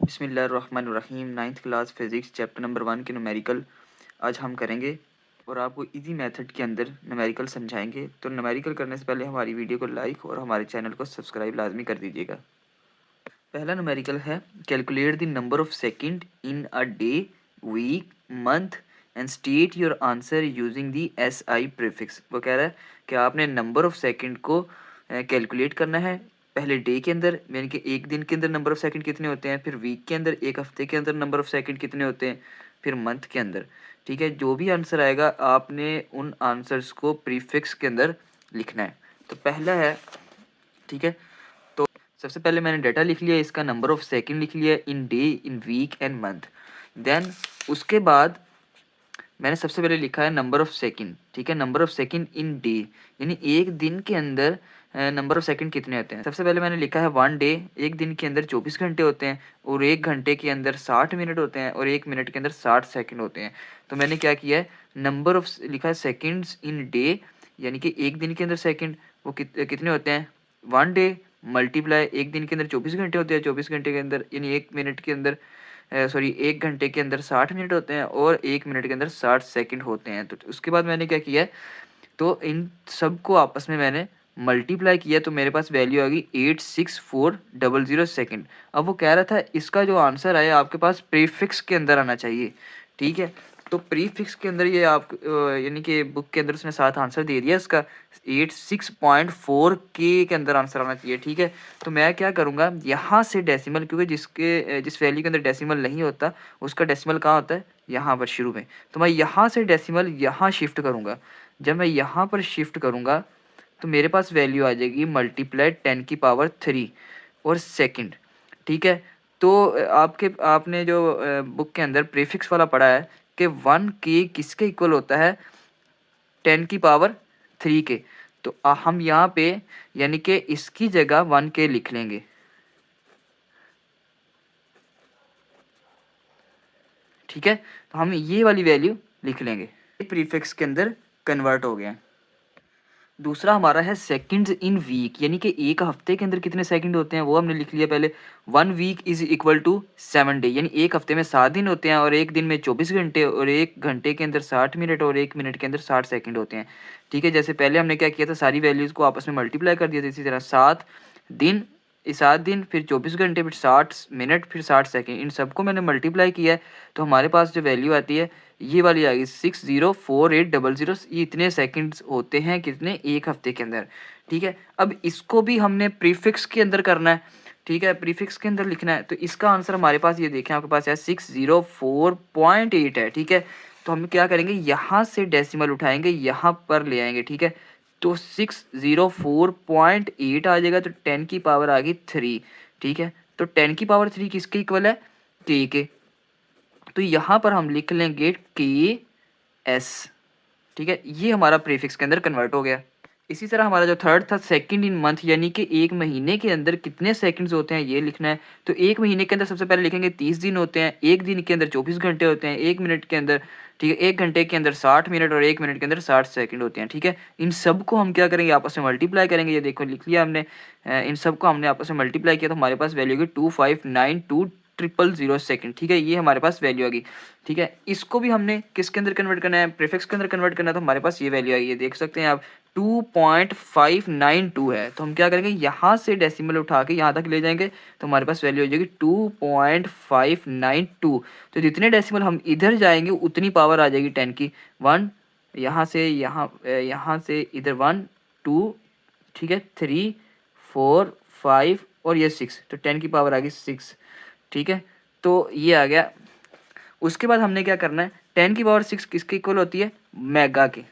बिस्मिल्लाहिर्रहमानिर्रहीम। Ninth class physics chapter number 1 के numerical आज हम करेंगे और आपको इजी मेथड के अंदर न्यूमेरिकल समझाएंगे। तो न्यूमेरिकल करने से पहले हमारी वीडियो को लाइक और हमारे चैनल को सब्सक्राइब लाजमी कर दीजिएगा। पहला न्यूमेरिकल है calculate the number of second in a day, week, month and state your answer using the SI prefix. वो कह रहा है कि आपने नंबर ऑफ सेकंड को कैलकुलेट करना है पहले डे के अंदर, यानी कि एक दिन के अंदर नंबर ऑफ सेकंड कितने होते हैं, फिर वीक के अंदर, एक हफ्ते के अंदर नंबर ऑफ सेकंड कितने होते हैं, फिर मंथ के अंदर। ठीक है, जो भी आंसर आएगा आपने उन आंसर्स को प्रीफिक्स के अंदर लिखना है। तो पहला है, ठीक है, तो सबसे पहले मैंने डाटा लिख लिया, इसका नंबर ऑफ सेकंड लिख लिया in day, in week and month. Then उसके बाद मैंने सबसे पहले लिखा है नंबर ऑफ सेकंड। ठीक है, number of second in day, यानी एक दिन के अंदर नंबर ऑफ सेकंड कितने होते हैं। सबसे पहले मैंने लिखा है 1 डे, एक दिन के अंदर 24 घंटे होते हैं और एक घंटे के अंदर 60 मिनट होते हैं और एक मिनट के अंदर 60 सेकंड होते हैं। तो मैंने क्या किया है, नंबर ऑफ लिखा है सेकंड्स इन डे, यानी कि एक दिन के अंदर सेकंड वो कितने होते हैं, 1 डे मल्टीप्लाई एक दिन के अंदर 24 घंटे होते हैं, 24 घंटे के अंदर यानी एक मिनट के अंदर एक घंटे के अंदर 60 मिनट होते हैं और एक मिनट के अंदर 60 सेकंड होते हैं। तो उसके बाद मैंने क्या किया है, तो इन सब को आपस में मैंने मल्टीप्लाई किया तो मेरे पास वैल्यू आ गई 86400 सेकंड। अब वो कह रहा था इसका जो आंसर आया आपके पास प्रीफिक्स के अंदर आना चाहिए। ठीक है, तो प्रीफिक्स के अंदर ये आप यानी कि बुक के अंदर उसने साथ आंसर दे दिया, इसका 86.4 के अंदर आंसर आना चाहिए। ठीक है, तो मैं क्या करूँगा, यहाँ से डेसिमल, क्योंकि जिस वैल्यू के अंदर डेसिमल नहीं होता उसका डेसिमल कहाँ होता है, यहाँ पर शुरू में। तो मैं यहाँ से डेसिमल यहाँ शिफ्ट करूँगा। जब मैं यहाँ पर शिफ्ट करूँगा तो मेरे पास वैल्यू आ जाएगी मल्टीप्लाई 10⁻³ और सेकंड। ठीक है, तो आपने जो बुक के अंदर प्रीफिक्स वाला पढ़ा है कि 1K किसके इक्वल होता है, 10⁻³ के। तो हम यहाँ पे यानी कि इसकी जगह 1K लिख लेंगे। ठीक है, तो हम ये वाली वैल्यू लिख लेंगे, प्रीफिक्स के अंदर कन्वर्ट हो गया। दूसरा हमारा है सेकंड्स इन वीक, यानी कि एक हफ्ते के अंदर कितने सेकंड होते हैं वो हमने लिख लिया पहले। 1 week is equal to 7 day, यानी एक हफ्ते में 7 दिन होते हैं और एक दिन में 24 घंटे और एक घंटे के अंदर 60 मिनट और एक मिनट के अंदर 60 सेकंड होते हैं। ठीक है, जैसे पहले हमने क्या किया था, सारी वैल्यूज़ को आपस में मल्टीप्लाई कर दिया था। इसी तरह 7 दिन फिर 24 घंटे फिर 60 मिनट फिर 60 सेकंड, इन सबको मैंने मल्टीप्लाई किया है तो हमारे पास जो वैल्यू आती है ये वाली आ गई 604800। ये इतने सेकंड्स होते हैं कितने, एक हफ्ते के अंदर। ठीक है, अब इसको भी हमने प्रीफिक्स के अंदर करना है। ठीक है, प्रीफिक्स के अंदर लिखना है, तो इसका आंसर हमारे पास ये देखें आपके पास है 604.8 है। ठीक है, तो हम क्या करेंगे, यहाँ से डेसिमल उठाएंगे यहाँ पर ले आएंगे। ठीक है, तो 604.8 आ जाएगा, तो 10 की पावर आ गई 3। ठीक है, तो 10 की पावर 3 किसके इक्वल है, के। तो यहाँ पर हम लिख लेंगे KS। ठीक है, ये हमारा प्रीफिक्स के अंदर कन्वर्ट हो गया। इसी तरह हमारा जो थर्ड था सेकंड इन मंथ, यानी कि एक महीने के अंदर कितने सेकंड्स होते हैं ये लिखना है। तो एक महीने के अंदर सबसे पहले लिखेंगे 30 दिन होते हैं, एक दिन के अंदर 24 घंटे होते हैं, एक मिनट के अंदर, ठीक है, एक घंटे के अंदर 60 मिनट और एक मिनट के अंदर 60 सेकंड होते हैं। ठीक है, इन सब को हम क्या करेंगे, आपस में मल्टीप्लाई करेंगे। ये देखो लिख लिया हमने, इन सब को हमने आपस में मल्टीप्लाई किया तो हमारे पास वैल्यू होगी 2592000 सेकंड। ठीक है, ये हमारे पास वैल्यू आ गई। ठीक है, इसको भी हमने किसके अंदर कन्वर्ट करना है, प्रीफिक्स के अंदर कन्वर्ट करना है, तो हमारे पास ये वैल्यू आई है, देख सकते हैं आप 2.592 है। तो हम क्या करेंगे, यहाँ से डेसिमल उठा के यहाँ तक ले जाएंगे तो हमारे पास वैल्यू हो जाएगी 2.592। तो जितने डेसिमल हम इधर जाएंगे उतनी पावर आ जाएगी 10 की 1, यहाँ से इधर 1 2, ठीक है, 3 4 5 और ये 6, तो 10 की पावर आ गई 6। ठीक है, तो ये आ गया। उसके बाद हमने क्या करना है, 10 की पावर 6 किसके इक्वल होती है, मेगा के।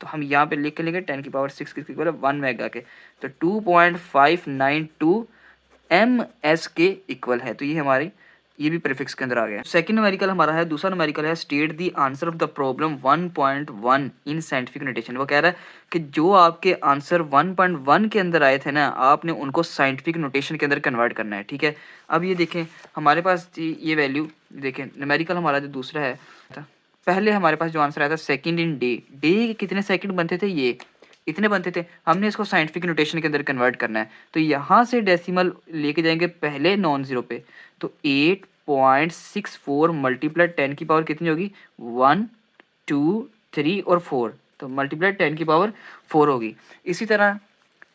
तो हम यहाँ पे लिख के लेंगे 10 की पावर 6 किसके इक्वल है, 1 मेगा के। तो 2.592 MS के इक्वल है। तो ये हमारी ये भी प्रीफिक्स के अंदर आ गया। सेकंड न्यूमेरिकल हमारा है, दूसरा न्यूमेरिकल है state the answer of the problem 1.1 in scientific notation. वो कह रहा है कि जो आपके आंसर 1.1 के अंदर आए थे ना, आपने उनको साइंटिफिक नोटेशन के अंदर कन्वर्ट करना है। ठीक है, अब ये देखें हमारे पास ये वैल्यू देखें, न्यूमेरिकल हमारा जो दूसरा है, पहले हमारे पास जो आंसर आया था सेकंड इन डे, डे कितने सेकंड बनते थे, ये इतने बनते थे। हमने इसको साइंटिफिक नोटेशन के अंदर कन्वर्ट करना है, तो यहाँ से डेसिमल लेके जाएंगे पहले नॉन जीरो पे, तो 6.64 मल्टीप्लाई 10 की पावर कितनी होगी 1 2 3 और 4, तो मल्टीप्लाई 10 की पावर 4 होगी। इसी तरह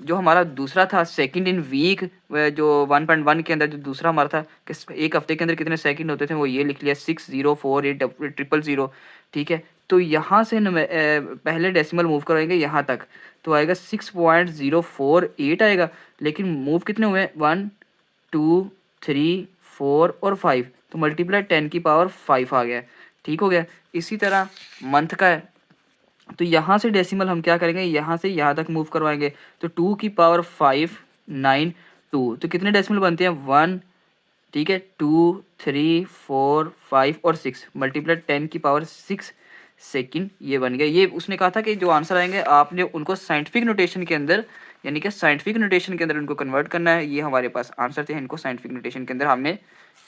जो हमारा दूसरा था सेकंड इन वीक, जो 1.1 के अंदर जो दूसरा हमारा था कि एक हफ्ते के अंदर कितने सेकंड होते थे, वो ये लिख लिया 604800, ठीक है। तो यहाँ से पहले डेसिमल मूव कराएंगे यहाँ तक, तो आएगा 6.048 आएगा, लेकिन मूव कितने हुए 1 2 3 4 और 5, तो मल्टीप्लाई 10 की पावर 5 आ गया, ठीक हो गया। इसी तरह मंथ का है, तो यहाँ से डेसिमल हम क्या करेंगे, यहाँ से यहाँ तक मूव करवाएंगे, तो 2 की पावर 5 9 2, तो कितने डेसिमल बनते हैं 1, ठीक है, 2 3 4 5 और 6, मल्टीप्लाई 10 की पावर 6 सेकंड, ये बन गया। ये उसने कहा था कि जो आंसर आएंगे आपने उनको साइंटिफिक नोटेशन के अंदर, यानी कि साइंटिफिक नोटेशन के अंदर उनको कन्वर्ट करना है। ये हमारे पास आंसर थे, इनको साइंटिफिक नोटेशन के अंदर हमने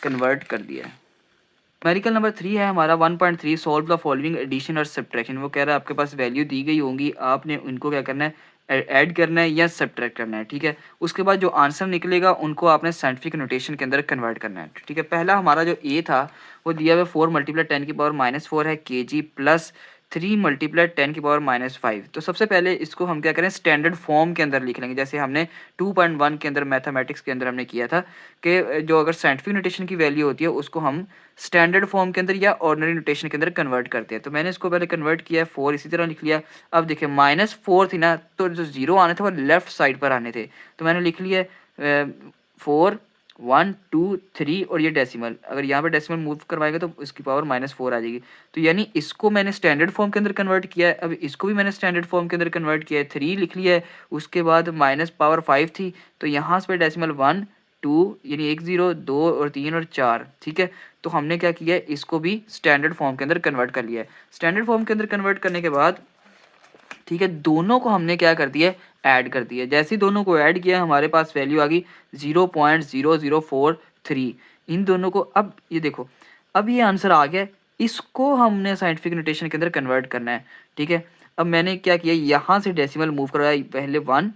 कन्वर्ट कर दिया है। न्यूमेरिकल नंबर 3 है हमारा 1.3, सॉल्व द फॉलोइंग एडिशन और सब्ट्रैक्शन। वो कह रहा है आपके पास वैल्यू दी गई होंगी, आपने उनको क्या करना है, ऐड करना है या सब्ट्रैक्ट करना है, ठीक है। उसके बाद जो आंसर निकलेगा उनको आपने साइंटिफिक नोटेशन के अंदर कन्वर्ट करना है, ठीक है। पहला हमारा जो ए था वो दिया हुआ 4 मल्टीप्लाई 10 की पावर -4 है kg प्लस 3 मल्टीप्लाई 10 की पावर -5। तो सबसे पहले इसको हम क्या करें, स्टैंडर्ड फॉर्म के अंदर लिख लेंगे, जैसे हमने 2.1 के अंदर मैथमेटिक्स के अंदर हमने किया था कि जो अगर साइंटिफिक नोटेशन की वैल्यू होती है उसको हम स्टैंडर्ड फॉर्म के अंदर या ऑर्डिनरी नोटेशन के अंदर कन्वर्ट करते हैं। तो मैंने इसको पहले कन्वर्ट किया है 4, इसी तरह लिख लिया। अब देखिए -4 थी ना, तो जो 0 आने थे वो लेफ्ट साइड पर आने थे, तो मैंने लिख लिया 4 1 2 3 और ये डेसिमल, अगर यहाँ पे डेसिमल मूव करवाएंगे तो इसकी पावर -4 आ जाएगी। तो यानी इसको मैंने स्टैंडर्ड फॉर्म के अंदर कन्वर्ट किया है, अब इसको भी मैंने स्टैंडर्ड फॉर्म के अंदर कन्वर्ट किया है, 3 लिख लिया है। उसके बाद -5 थी, तो यहाँ पे डेसिमल 1 2 यानी 1 0 2 और 3 और 4, ठीक है। तो हमने क्या किया है, इसको भी स्टैंडर्ड फॉर्म के अंदर कन्वर्ट कर लिया है। स्टैंडर्ड फॉर्म के अंदर कन्वर्ट करने के बाद, ठीक है, दोनों को हमने क्या कर दिया है, ऐड कर दिया। जैसे ही दोनों को ऐड किया हमारे पास वैल्यू आ गई 0.0043। इन दोनों को, अब ये देखो, अब ये आंसर आ गया, इसको हमने साइंटिफिक नोटेशन के अंदर कन्वर्ट करना है, ठीक है। अब मैंने क्या किया, यहाँ से डेसिमल मूव करवाया, पहले 1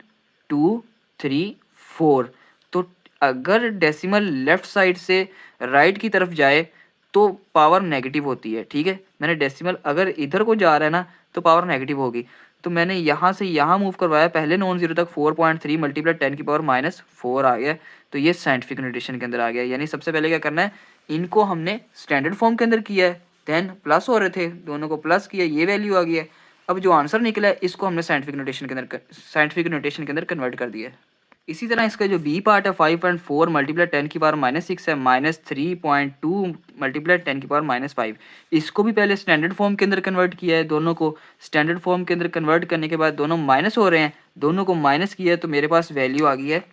2 3 4। तो अगर डेसिमल लेफ्ट साइड से राइट की तरफ जाए तो पावर नेगेटिव होती है, ठीक है। मैंने डेसिमल अगर इधर को जा रहा है ना तो पावर नेगेटिव होगी, तो मैंने यहाँ से यहाँ मूव करवाया, पहले नॉन जीरो तक 4.3 मल्टीप्लाई 10 की पावर -4 आ गया। तो ये साइंटिफिक नोटेशन के अंदर आ गया। यानी सबसे पहले क्या करना है, इनको हमने स्टैंडर्ड फॉर्म के अंदर किया है, देन प्लस हो रहे थे, दोनों को प्लस किया, ये वैल्यू आ गई है। अब जो आंसर निकला है इसको हमने साइंटिफिक नोटेशन के अंदर कन्वर्ट कर दिया है। इसी तरह इसका जो बी पार्ट है 5.4 मल्टीप्लाई 10 की पावर -6 है, -3.2 मल्टीप्लाई 10 की पावर -5। इसको भी पहले स्टैंडर्ड फॉर्म के अंदर कन्वर्ट किया है, दोनों को स्टैंडर्ड फॉर्म के अंदर कन्वर्ट करने के बाद दोनों माइनस हो रहे हैं, दोनों को माइनस किया है, तो मेरे पास वैल्यू आ गई है,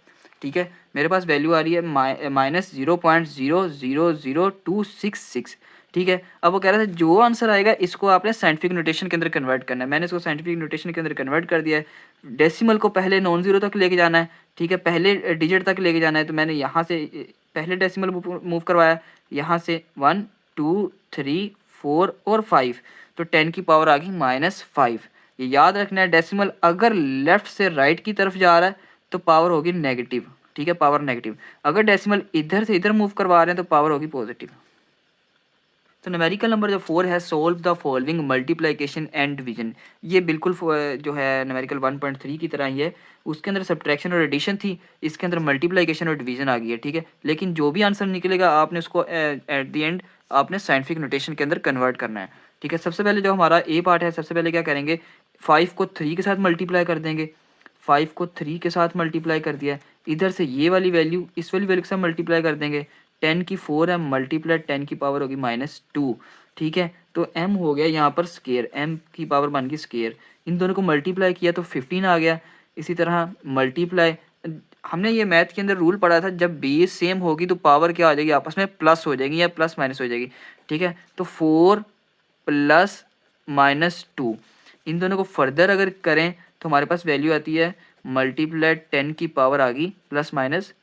ठीक है। मेरे पास वैल्यू आ रही है -0.000266, ठीक है। अब वो कह रहा था जो आंसर आएगा इसको आपने साइंटिफिक नोटेशन के अंदर कन्वर्ट करना है। मैंने इसको साइंटिफिक नोटेशन के अंदर कन्वर्ट कर दिया है। डेसिमल को पहले नॉन जीरो तक लेके जाना है, ठीक है, पहले डिजिट तक लेके जाना है। तो मैंने यहाँ से पहले डेसिमल मूव करवाया, यहाँ से 1 2 3 4 और 5, तो 10 की पावर आ गई -5। ये याद रखना है, डेसिमल अगर लेफ्ट से राइट की तरफ जा रहा है तो पावर होगी नेगेटिव, ठीक है, पावर नेगेटिव। अगर डेसिमल इधर से इधर मूव करवा रहे हैं तो पावर होगी पॉजिटिव। तो न्यूमेरिकल नंबर जो 4 है, solve the following multiplication and division. ये बिल्कुल जो है न्यूमेरिकल 1.3 की तरह ही है। उसके अंदर सब्ट्रैक्शन और एडिशन थी, इसके अंदर मल्टीप्लिकेशन और डिवीजन आ गई है, ठीक है। लेकिन जो भी आंसर निकलेगा आपने उसको एट द एंड आपने साइंटिफिक नोटेशन के अंदर कन्वर्ट करना है, ठीक है। सबसे पहले जो हमारा ए पार्ट है, सबसे पहले क्या करेंगे, 5 को 3 के साथ मल्टीप्लाई कर देंगे। 5 को 3 के साथ मल्टीप्लाई कर दिया, इधर से ये वाली वैल्यू इस वाली वैल्यू के साथ मल्टीप्लाई कर देंगे। 10 की 4 है, मल्टीप्लाई 10 की पावर होगी -2, ठीक है। तो m हो गया यहाँ पर स्केयर, m की पावर बन गई स्केयर। इन दोनों को मल्टीप्लाई किया तो 15 आ गया। इसी तरह मल्टीप्लाई, हमने ये मैथ के अंदर रूल पढ़ा था, जब बेस सेम होगी तो पावर क्या आ जाएगी, आपस में प्लस हो जाएगी या प्लस माइनस हो जाएगी, ठीक है। तो 4 प्लस -2, इन दोनों को फर्दर अगर करें तो हमारे पास वैल्यू आती है मल्टीप्लाई 10 की पावर आ गई प्लस माइनस,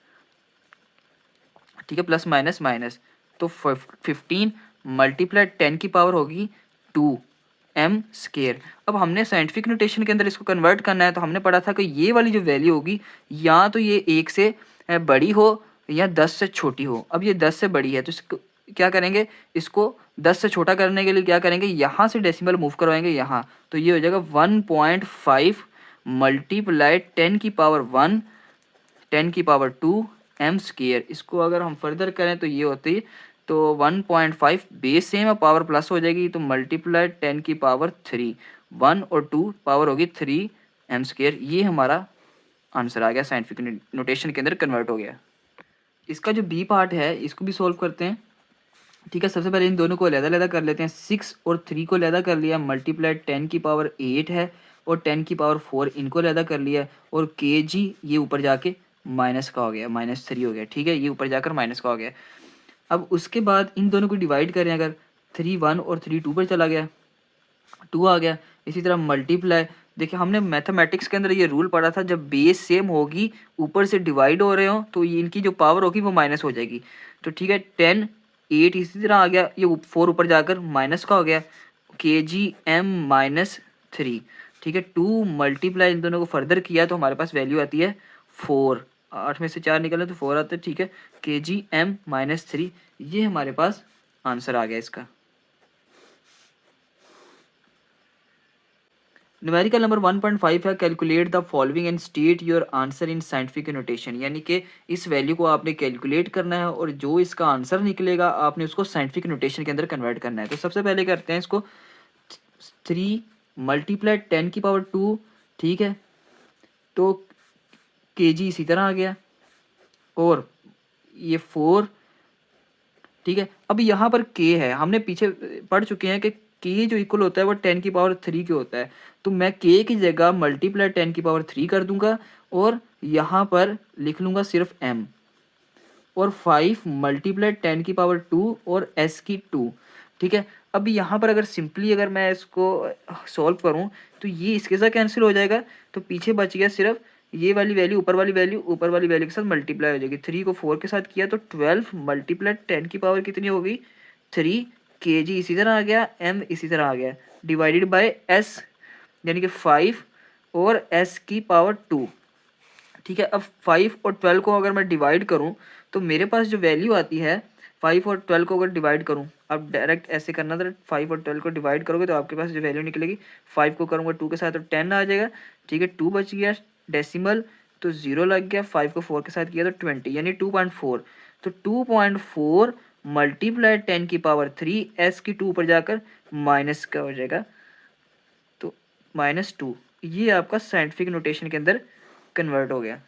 ठीक है, प्लस माइनस माइनस, तो 15 मल्टीप्लाई 10 की पावर होगी 2 m स्केयर। अब हमने साइंटिफिक नोटेशन के अंदर इसको कन्वर्ट करना है, तो हमने पढ़ा था कि ये वाली जो वैल्यू होगी या तो ये 1 से बड़ी हो या 10 से छोटी हो। अब ये 10 से बड़ी है तो इसको क्या करेंगे, इसको 10 से छोटा करने के लिए क्या करेंगे, यहाँ से डेसिमल मूव करवाएंगे यहाँ, तो ये हो जाएगा 1.5 मल्टीप्लाई 10 की पावर 1 10 की पावर 2 एम स्क्वायर। इसको अगर हम फर्दर करें तो ये होती है, तो 1.5 बेस सेम है, पावर प्लस हो जाएगी, तो मल्टीप्लाई 10 की पावर 3, 1 और 2 पावर होगी 3 एम स्क्वायर। ये हमारा आंसर आ गया, साइंटिफिक नोटेशन के अंदर कन्वर्ट हो गया। इसका जो बी पार्ट है इसको भी सोल्व करते हैं। ठीक है, सबसे पहले इन दोनों को अलग-अलग कर लेते हैं। 6 और 3 को अलग कर लिया, मल्टीप्लाई 10 की पावर 8 है और 10 की पावर 4 इनको अलग कर लिया, और kg ये ऊपर जाके माइनस का हो गया, -3 हो गया। ठीक है, ये ऊपर जाकर माइनस का हो गया। अब उसके बाद इन दोनों को डिवाइड करें, अगर 3 1 और 3 2 पर चला गया, 2 आ गया। इसी तरह मल्टीप्लाई, देखिए हमने मैथमेटिक्स के अंदर ये रूल पढ़ा था, जब बेस सेम होगी ऊपर से डिवाइड हो रहे हो तो ये इनकी जो पावर होगी वो माइनस हो जाएगी। तो ठीक है, 10 8 इसी तरह आ गया, ये 4 ऊपर जाकर माइनस का हो गया, kgm-3। ठीक है, 2 मल्टीप्लाई इन दोनों को फर्दर किया तो हमारे पास वैल्यू आती है 4, 8 में से 4 निकले तो 4 आता है। ठीक है, kgm-3, ये हमारे पास आंसर आ गया इसका। न्यूमेरिकल नंबर 1.5 है, calculate the following and state your answer in scientific notation. यानी कि इस वैल्यू को आपने कैलकुलेट करना है और जो इसका आंसर निकलेगा आपने उसको साइंटिफिक नोटेशन के अंदर कन्वर्ट करना है। तो सबसे पहले करते हैं इसको, 3 मल्टीप्लाई 10 की पावर 2। ठीक है, तो kg इसी तरह आ गया, और ये 4। ठीक है, अब यहाँ पर k है, हमने पीछे पढ़ चुके हैं कि k जो इक्वल होता है वो 10 की पावर 3 के होता है, तो मैं k की जगह मल्टीप्लाई 10 की पावर 3 कर दूंगा और यहाँ पर लिख लूंगा सिर्फ m, और 5 मल्टीप्लाई 10 की पावर 2 और s की 2। ठीक है, अब यहाँ पर अगर सिंपली अगर मैं इसको सॉल्व करूँ तो ये इसके साथ कैंसिल हो जाएगा, तो पीछे बच गया सिर्फ ये वाली वैल्यू, ऊपर वाली वैल्यू के साथ मल्टीप्लाई हो जाएगी। 3 को 4 के साथ किया तो 12 मल्टीप्लाई 10 की पावर कितनी होगी 3, kg इसी तरह आ गया, m इसी तरह आ गया, डिवाइडेड बाय s यानी कि 5 और s की पावर 2। ठीक है, अब 5 और 12 को अगर मैं डिवाइड करूं तो मेरे पास जो वैल्यू आती है, 5 और 12 को अगर डिवाइड करूं, अब डायरेक्ट ऐसे करना था, 5 और 12 को डिवाइड करोगे तो आपके पास जो वैल्यू निकलेगी, 5 को करूंगा 2 के साथ तो 10 आ जाएगा। ठीक है, 2 बच गया डेसिमल, तो 0 लग गया, 5 को 4 के साथ किया तो 20 यानी 2.4। तो 2.4 मल्टीप्लाई 10 की पावर 3, s की 2 ऊपर जाकर माइनस का हो जाएगा, तो -2। ये आपका साइंटिफिक नोटेशन के अंदर कन्वर्ट हो गया।